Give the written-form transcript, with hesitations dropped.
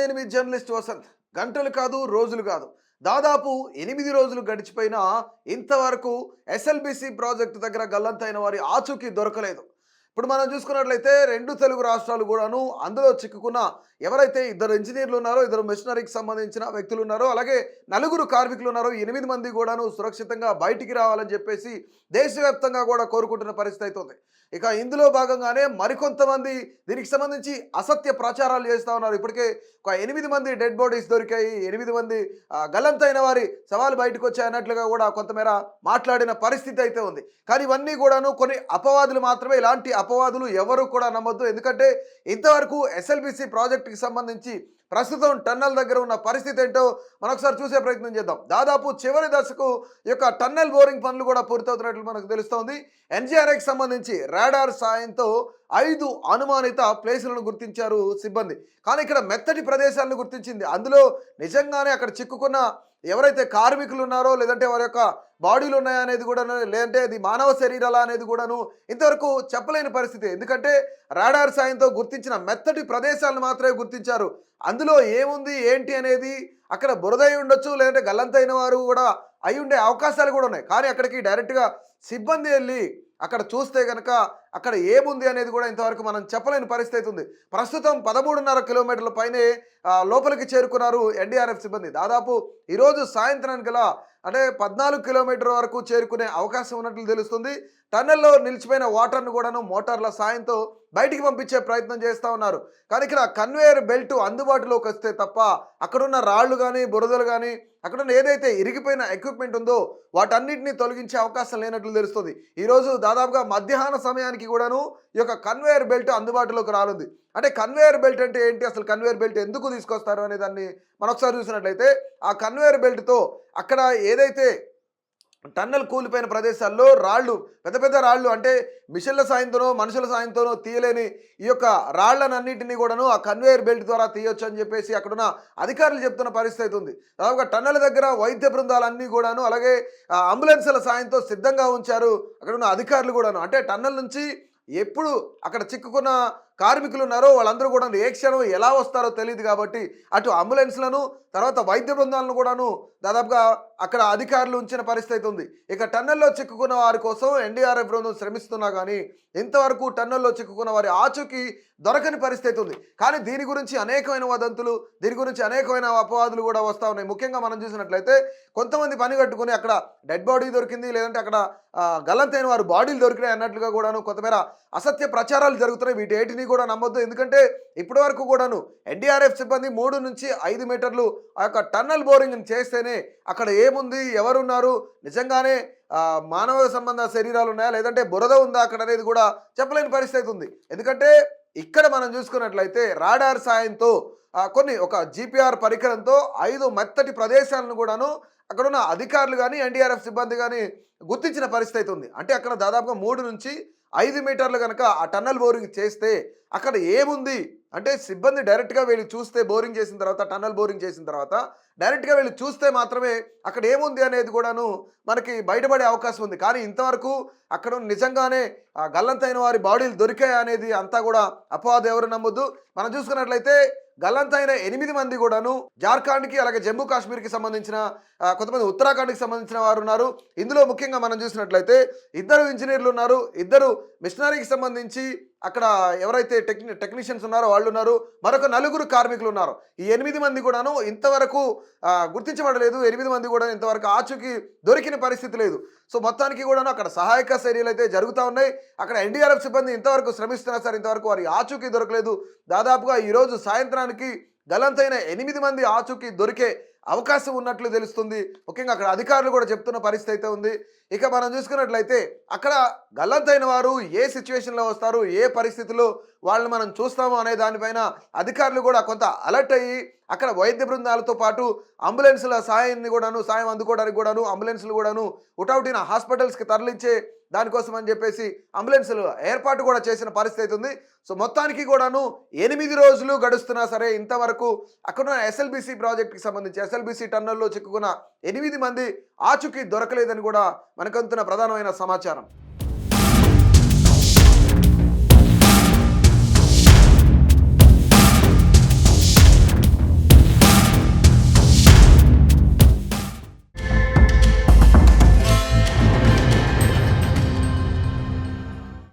నేను మీ జర్నలిస్ట్ వసంత్. గంటలు కాదు, రోజులు కాదు. దాదాపు 8 రోజులు గడిచిపోయినా ఇంతవరకు ఎస్ఎల్బీసీ ప్రాజెక్టు దగ్గర గల్లంతైన వారి ఆచూకీ దొరకలేదు. ఇప్పుడు మనం చూసుకున్నట్లయితే 2 తెలుగు రాష్ట్రాలు కూడాను అందులో చిక్కుకున్న ఎవరైతే ఇద్దరు ఇంజినీర్లు ఉన్నారో, ఇద్దరు మిషనరీకి సంబంధించిన వ్యక్తులు ఉన్నారో, అలాగే నలుగురు కార్మికులు ఉన్నారో, 8 మంది కూడాను సురక్షితంగా బయటికి రావాలని చెప్పేసి దేశవ్యాప్తంగా కూడా కోరుకుంటున్న పరిస్థితి అవుతుంది. ఇక ఇందులో భాగంగానే మరికొంతమంది దీనికి సంబంధించి అసత్య ప్రచారాలు చేస్తూ ఉన్నారు. ఇప్పటికే ఒక 8 మంది డెడ్ బాడీస్ దొరికాయి, 8 మంది గల్లంతైన వారి సవాలు బయటకు వచ్చాయన్నట్లుగా కూడా కొంతమేర మాట్లాడిన పరిస్థితి అయితే ఉంది. కానీ ఇవన్నీ కూడాను కొన్ని అపవాదులు మాత్రమే. ఇలాంటి అపవాదులు ఎవరు కూడా నమ్మొద్దు. ఎందుకంటే ఇంతవరకు ఎస్ఎల్బీసీ ప్రాజెక్టుకి సంబంధించి ప్రస్తుతం టన్నల్ దగ్గర ఉన్న పరిస్థితి ఏంటో మనొకసారి చూసే ప్రయత్నం చేద్దాం. దాదాపు చివరి దశకు ఈ యొక్క టన్నల్ బోరింగ్ పనులు కూడా పూర్తవుతున్నట్లు మనకు తెలుస్తోంది. ఎన్జీఆర్ఐకి సంబంధించి రాడార్ సాయంతో 5 అనుమానిత ప్లేసులను గుర్తించారు సిబ్బంది. కానీ ఇక్కడ మెత్తటి ప్రదేశాలను గుర్తించింది. అందులో నిజంగానే అక్కడ చిక్కుకున్న ఎవరైతే కార్మికులు ఉన్నారో, లేదంటే వారి యొక్క బాడీలు ఉన్నాయా అనేది కూడా, లేదంటే అది మానవ శరీరాలా అనేది కూడాను ఇంతవరకు చెప్పలేని పరిస్థితి. ఎందుకంటే రాడార్ సాయంతో గుర్తించిన మెత్తటి ప్రదేశాలను మాత్రమే గుర్తించారు. అందులో ఏముంది ఏంటి అనేది అక్కడ బురద అయి ఉండొచ్చు, లేదంటే గల్లంతైన వారు కూడా అయి ఉండే అవకాశాలు కూడా ఉన్నాయి. కానీ అక్కడికి డైరెక్ట్గా సిబ్బంది వెళ్ళి అక్కడ చూస్తే కనుక అక్కడ ఏముంది అనేది కూడా ఇంతవరకు మనం చెప్పలేని పరిస్థితి అవుతుంది. ప్రస్తుతం 13.5 కిలోమీటర్ల పైనే లోపలికి చేరుకున్నారు ఎన్డీఆర్ఎఫ్ సిబ్బంది. దాదాపు ఈరోజు సాయంత్రానికి గల అంటే 14 కిలోమీటర్ వరకు చేరుకునే అవకాశం ఉన్నట్లు తెలుస్తుంది. టన్నెల్లో నిలిచిపోయిన వాటర్ను కూడాను మోటార్ల సాయంతో బయటికి పంపించే ప్రయత్నం చేస్తూ ఉన్నారు. కానీ ఇక్కడ కన్వేయర్ బెల్ట్ అందుబాటులోకి వస్తే తప్ప అక్కడున్న రాళ్ళు కానీ, బురదలు కానీ, అక్కడున్న ఏదైతే ఇరిగిపోయిన ఎక్విప్మెంట్ ఉందో వాటన్నిటిని తొలగించే అవకాశం లేనట్లు తెలుస్తుంది. ఈరోజు దాదాపుగా మధ్యాహ్న సమయానికి కూడాను ఈ యొక్క కన్వేయర్ బెల్ట్ అందుబాటులోకి రానుంది. అంటే కన్వేయర్ బెల్ట్ అంటే ఏంటి, అసలు కన్వేయర్ బెల్ట్ ఎందుకు తీసుకొస్తారు అనే దాన్ని మనం ఒకసారి చూసినట్లయితే, ఆ కన్వేయర్ బెల్ట్తో అక్కడ ఏదైతే టన్నల్ కూలిపోయిన ప్రదేశాల్లో రాళ్ళు, పెద్ద పెద్ద రాళ్ళు, అంటే మిషన్ల సాయంతోనో మనుషుల సాయంతోనో తీయలేని ఈ యొక్క రాళ్లనన్నింటినీ కూడాను ఆ కన్వేయర్ బెల్ట్ ద్వారా తీయొచ్చు అని చెప్పేసి అక్కడున్న అధికారులు చెప్తున్న పరిస్థితి ఉంది. దాదాపుగా టన్నల్ దగ్గర వైద్య బృందాలన్నీ కూడాను, అలాగే అంబులెన్సుల సాయంతో సిద్ధంగా ఉంచారు అక్కడున్న అధికారులు కూడాను. అంటే టన్నల్ నుంచి ఎప్పుడు అక్కడ చిక్కుకున్న కార్మికులు ఉన్నారో వాళ్ళందరూ కూడా ఏ క్షణం ఎలా వస్తారో తెలియదు. కాబట్టి అటు అంబులెన్స్లను, తర్వాత వైద్య బృందాలను కూడాను దాదాపుగా అక్కడ అధికారులు ఉంచిన పరిస్థితి ఉంది. ఇక టన్నెల్లో చిక్కుకున్న వారి కోసం ఎన్డీఆర్ఎఫ్ బృందం శ్రమిస్తున్నా కానీ ఇంతవరకు టన్నెల్లో చిక్కుకున్న వారి ఆచూకీ దొరకని పరిస్థితి ఉంది. కానీ దీని గురించి అనేకమైన వదంతులు, దీని గురించి అనేకమైన అపవాదులు కూడా వస్తూ ఉన్నాయి. ముఖ్యంగా మనం చూసినట్లయితే కొంతమంది పని కట్టుకుని అక్కడ డెడ్ బాడీ దొరికింది, లేదంటే అక్కడ గల్లంతైన వారు బాడీలు దొరికినాయి అన్నట్లుగా కూడాను కొంతమేర అసత్య ప్రచారాలు జరుగుతున్నాయి. వీటేటిని కూడా నమ్మొద్దు. ఎందుకంటే ఇప్పటి వరకు కూడాను ఎన్డీఆర్ఎఫ్ సిబ్బంది 3 నుంచి 5 మీటర్లు ఆ యొక్క టన్నల్ బోరింగ్ చేస్తేనే అక్కడ ఏముంది, ఎవరున్నారు, నిజంగానే మానవ సంబంధ శరీరాలు ఉన్నాయా, లేదంటే బురద ఉందా అక్కడ అనేది కూడా చెప్పలేని పరిస్థితి ఉంది. ఎందుకంటే ఇక్కడ మనం చూసుకున్నట్లయితే రాడార్ సాయంతో ఒక జీపీఆర్ పరికరంతో 5 మెత్తటి ప్రదేశాలను కూడాను అక్కడున్న అధికారులు కానీ, ఎన్డీఆర్ఎఫ్ సిబ్బంది కానీ గుర్తించిన పరిస్థితి ఉంది. అంటే అక్కడ దాదాపుగా 3 నుంచి 5 మీటర్లు కనుక ఆ టన్నల్ బోరింగ్ చేస్తే అక్కడ ఏముంది అంటే సిబ్బంది డైరెక్ట్గా వెళ్ళి చూస్తే, బోరింగ్ చేసిన తర్వాత, టన్నల్ బోరింగ్ చేసిన తర్వాత డైరెక్ట్గా వెళ్ళి చూస్తే మాత్రమే అక్కడ ఏముంది అనేది కూడాను మనకి బయటపడే అవకాశం ఉంది. కానీ ఇంతవరకు అక్కడ నిజంగానే గల్లంతైన వారి బాడీలు దొరికాయి అనేది అంతా కూడా అపవాదు. ఎవరు నమ్మొద్దు. మనం చూసుకున్నట్లయితే గల్లంతైన 8 మంది కూడాను జార్ఖండ్కి, అలాగే జమ్మూ కాశ్మీర్కి సంబంధించిన, కొంతమంది ఉత్తరాఖండ్కి సంబంధించిన వారు ఉన్నారు. ఇందులో ముఖ్యంగా మనం చూసినట్లయితే 2 ఇంజనీర్లు ఉన్నారు, 2 మిషనరీకి సంబంధించి అక్కడ ఎవరైతే టెక్నీషియన్స్ ఉన్నారో వాళ్ళు ఉన్నారు, మరొక 4 కార్మికులు ఉన్నారు. ఈ 8 మంది కూడాను ఇంతవరకు గుర్తించబడలేదు. 8 మంది కూడా ఇంతవరకు ఆచూకీ దొరికిన పరిస్థితి లేదు. సో మొత్తానికి కూడాను అక్కడ సహాయక చర్యలు అయితే జరుగుతూ ఉన్నాయి. అక్కడ ఎన్డీఆర్ఎఫ్ సిబ్బంది ఇంతవరకు శ్రమిస్తున్నా సరే ఇంతవరకు వారి ఆచూకీ దొరకలేదు. దాదాపుగా ఈరోజు సాయంత్రానికి గల్లంతైన 8 మంది ఆచూకీ దొరికే అవకాశం ఉన్నట్లు తెలుస్తుంది. ముఖ్యంగా అక్కడ అధికారులు కూడా చెప్తున్న పరిస్థితి అయితే ఉంది. ఇక మనం చూసుకున్నట్లయితే అక్కడ గల్లంతైన వారు ఏ సిచ్యువేషన్లో వస్తారు, ఏ పరిస్థితుల్లో వాళ్ళని మనం చూస్తాము అనే దానిపైన అధికారులు కూడా కొంత అలర్ట్ అయ్యి అక్కడ వైద్య బృందాలతో పాటు అంబులెన్స్ల సాయం అందుకోవడానికి కూడాను అంబులెన్స్లు కూడాను ఉటౌటిన హాస్పిటల్స్కి తరలించే దానికోసం అని చెప్పేసి అంబులెన్సులు ఏర్పాటు కూడా చేసిన పరిస్థితి ఉంది. సో మొత్తానికి కూడాను 8 రోజులు గడుస్తున్నా సరే ఇంతవరకు అక్కడున్న ఎస్ఎల్బీసీ ప్రాజెక్ట్కి సంబంధించి ఎస్ఎల్బీసీ టన్నల్లో చిక్కుకున్న 8 మంది ఆచూకీ దొరకలేదని కూడా మనకంతున్న ప్రధానమైన సమాచారం.